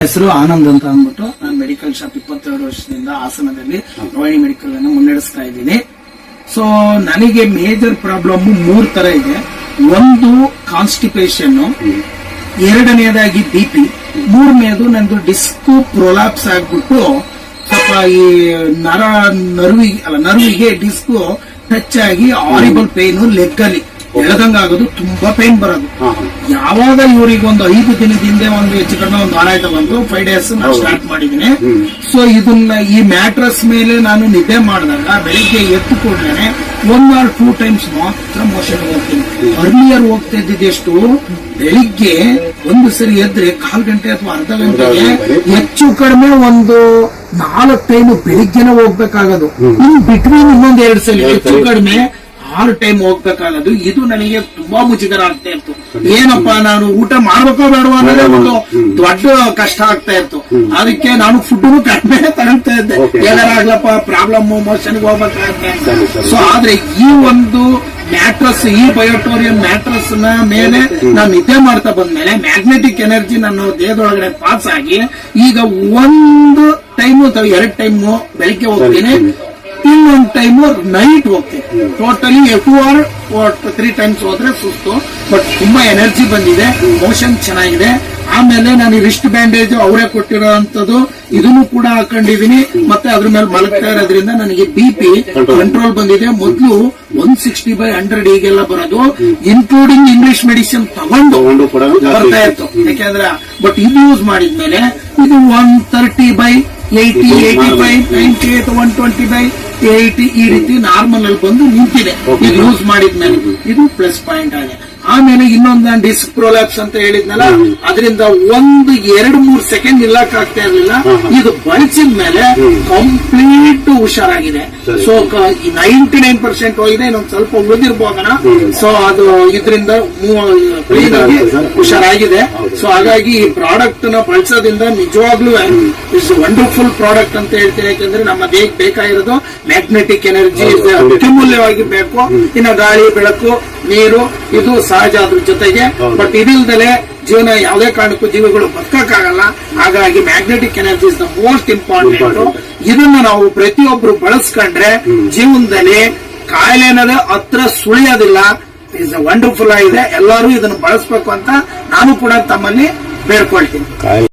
ಹೆಸರು ಆನಂದ್ ಅಂತ ಅಂದ್ಬಿಟ್ಟು ನಾನು ಮೆಡಿಕಲ್ ಶಾಪ್ 22 ವರ್ಷದಿಂದ ಹಾಸನದಲ್ಲಿ ರೋಹಿಣಿ ಮೆಡಿಕಲ್ ಅನ್ನು ಮುನ್ನಡೆಸ್ತಾ ಇದ್ದೀನಿ. ಸೊ ನನಗೆ ಮೇಜರ್ ಪ್ರಾಬ್ಲಮ್ 3 ತರ ಇದೆ. ಒಂದು ಕಾನ್ಸ್ಟಿಪೇಷನ್, ಎರಡನೇದಾಗಿ BP, ಮೂರನೇದು ನಂದು ಡಿಸ್ಕ್ ಪ್ರೊಲಾಪ್ಸ್ ಆಗ್ಬಿಟ್ಟು ಸ್ವಲ್ಪ ಈ ನರ್ವಿಗೆ ಡಿಸ್ಕ್ ಟಚ್ ಆಗಿ ಹಾರಿಬಲ್ ಪೇನ್, ಲೆಗ್ ಅಲ್ಲಿ ಎಳೆದಂಗಾಗೋದು, ತುಂಬಾ ಪೇನ್ ಬರೋದು. ಯಾವಾಗ ಇವರಿಗೆ ಒಂದು 5 ದಿನದಿಂದ ಒಂದು ಹೆಚ್ಚು ಕಡಿಮೆ ಒಂದು ವಾರ ಆಯ್ತು ಬಂದು 5 days ನಾನು ಸ್ಟಾರ್ಟ್ ಮಾಡಿದ್ದೀನಿ. ಸೊ ಇದನ್ನ ಈ ಮ್ಯಾಟ್ರಸ್ ಮೇಲೆ ನಾನು ನಿದ್ದೆ ಮಾಡಿದಾಗ ಬೆಳಿಗ್ಗೆ ಎದ್ದು ಕೂಡಲೇ 1 or 2 times ಮಾತ್ರ ಮೋಷನ್ ಹೋಗ್ತೀನಿ. ಅರ್ಲಿಯರ್ ಹೋಗ್ತಾ ಇದ್ದಿದ್ದೆಷ್ಟು ಬೆಳಿಗ್ಗೆ ಒಂದು ಸರಿ ಎದ್ರೆ 1/4 ಗಂಟೆ ಅಥವಾ ಅರ್ಧ ಗಂಟೆಗೆ ಹೆಚ್ಚು ಕಡಿಮೆ ಒಂದು 4 ಟೈಮ್ ಬೆಳಿಗ್ಗೆನೆ ಹೋಗ್ಬೇಕಾಗೋದು. ಇನ್ ಬಿಟ್ವೀನ್ ಇನ್ನೊಂದು 2 ಸಲ ಹೆಚ್ಚು ಕಡಿಮೆ 6 ಟೈಮ್ ಹೋಗ್ಬೇಕಾಗೋದು. ಇದು ನನಗೆ ತುಂಬಾ ಮುಜುಗರ ಆಗ್ತಾ ಇತ್ತು. ಏನಪ್ಪಾ ನಾನು ಊಟ ಮಾಡ್ಬೇಕೋ ಬೇಡವಾ ಅನ್ನೋದೇ ಒಂದು ದೊಡ್ಡ ಕಷ್ಟ ಆಗ್ತಾ ಇತ್ತು. ಅದಕ್ಕೆ ನಾನು ಫುಡ್ ಕಡಿಮೆ ತಗೊಳ್ತಾ ಇದ್ದೆ. ಏನಾರಾಗ್ಲಪ್ಪ ಪ್ರಾಬ್ಲಮ್, ಮೋಷನ್ಗೆ ಹೋಗ್ಬೇಕಾಗತ್ತೆ. ಸೊ ಆದ್ರೆ ಈ ಒಂದು ಮ್ಯಾಟ್ರಸ್, ಈ ಬಯೋಟೋರಿಯಂ ಮ್ಯಾಟ್ರಸ್ ನ ಮೇಲೆ ನಾನು ನಿದ್ದೆ ಮಾಡ್ತಾ ಬಂದ್ಮೇಲೆ ಮ್ಯಾಗ್ನೆಟಿಕ್ ಎನರ್ಜಿ ನನ್ನ ದೇಹದೊಳಗಡೆ ಪಾಸ್ ಆಗಿ ಈಗ 1 ಟೈಮ್ ಅಥವಾ 2 ಟೈಮ್ ಬೆಳಿಗ್ಗೆ ಹೋಗ್ತೀನಿ, ಇನ್ನೊಂದು ಟೈಮ್ ನೈಟ್ ಹೋಗ್ತೀನಿ. ಟೋಟಲಿ 2 or 3 times ಹೋದ್ರೆ ಸುಸ್ತು, ಬಟ್ ತುಂಬಾ ಎನರ್ಜಿ ಬಂದಿದೆ, ಮೋಷನ್ ಚೆನ್ನಾಗಿದೆ. ಆಮೇಲೆ ನಾನು ರಿಸ್ಟ್ ಬ್ಯಾಂಡೇಜ್ ಅವರೇ ಕೊಟ್ಟಿರೋಂಥದ್ದು ಇದನ್ನು ಕೂಡ ಹಾಕೊಂಡಿದೀನಿ. ಮತ್ತೆ ಅದ್ರ ಮೇಲೆ ಮಲಗ್ತಾ ಇರೋದ್ರಿಂದ ನನಗೆ BP ಕಂಟ್ರೋಲ್ ಬಂದಿದೆ. ಮೊದಲು 160/100 ಈಗೆಲ್ಲ ಬರೋದು, ಇನ್ಕ್ಲೂಡಿಂಗ್ ಇಂಗ್ಲಿಷ್ ಮೆಡಿಸಿನ್ ತಗೊಂಡು ಬರ್ತಾ ಇತ್ತು. ಯಾಕೆಂದ್ರೆ ಬಟ್ ಇದು ಯೂಸ್ ಮಾಡಿದ್ಮೇಲೆ ಇದು 130/80, 85, 98, 120/80 ಈ ರೀತಿ ನಾರ್ಮಲ್ ಅಲ್ಲಿ ಬಂದು ನಿಂತಿದೆ ಇದು ಯೂಸ್ ಮಾಡಿದ್ಮೇಲೆ. ಇದು ಪ್ಲಸ್ ಪಾಯಿಂಟ್ ಆಗಿದೆ. ಆಮೇಲೆ ಇನ್ನೊಂದು ನಾನು ಡಿಸ್ಕ್ ಪ್ರೊಲ್ಯಾಪ್ಸ್ ಅಂತ ಹೇಳಿದ್ನಲ್ಲ, ಅದರಿಂದ 1-2-3 ಸೆಕೆಂಡ್ ನಿಲ್ಲಕ್ ಆಗ್ತಾ ಇರ್ಲಿಲ್ಲ. ಇದು ಬಳಸಿದ ಮೇಲೆ ಕಂಪ್ಲೀಟ್ ಹುಷಾರಾಗಿದೆ. ಸೊ 99% ಹೋಗಿದೆ, ಇನ್ನೊಂದು ಸ್ವಲ್ಪ ಉಳಿದಿರ್ಬೋದನ. ಸೊ ಅದು ಇದರಿಂದ ಕ್ಲೀನ್ ಆಗಿ ಹುಷಾರಾಗಿದೆ. ಸೊ ಹಾಗಾಗಿ ಈ ಪ್ರಾಡಕ್ಟ್ ನ ಬಳಸೋದ್ರಿಂದ ನಿಜವಾಗ್ಲೂ ಇಟ್ಸ್ ವಂಡರ್ಫುಲ್ ಪ್ರಾಡಕ್ಟ್ ಅಂತ ಹೇಳ್ತೀನಿ. ಯಾಕಂದ್ರೆ ನಮ್ಮ ದೇಹಕ್ಕೆ ಬೇಕಾಗಿರೋದು ಮ್ಯಾಗ್ನೆಟಿಕ್ ಎನರ್ಜಿ ಅತ್ಯಮೂಲ್ಯವಾಗಿ ಬೇಕು. ಇನ್ನು ಗಾಳಿ, ಬೆಳಕು, ನೀರು ಇದು ಸಹಜ ಅದ್ರ ಜೊತೆಗೆ. ಬಟ್ ಇದಿಲ್ದಲೆ ಜೀವನ ಯಾವುದೇ ಕಾರಣಕ್ಕೂ ಜೀವಿಗಳು ಬದುಕಕ್ಕಾಗಲ್ಲ. ಹಾಗಾಗಿ magnetic energy is the most important. ಇದನ್ನ ನಾವು ಪ್ರತಿಯೊಬ್ರು ಬಳಸ್ಕೊಂಡ್ರೆ ಜೀವನದಲ್ಲಿ ಕಾಯಿಲೆ ಅನ್ನೋದು ಹತ್ರ ಸುಳಿಯೋದಿಲ್ಲ. ಇಸ್ ವಂಡರ್ಫುಲ್ ಆಗಿದೆ. ಎಲ್ಲರೂ ಇದನ್ನು ಬಳಸಬೇಕು ಅಂತ ನಾನು ಕೂಡ ತಮ್ಮಲ್ಲಿ ಬೇಡ್ಕೊಳ್ತೀನಿ.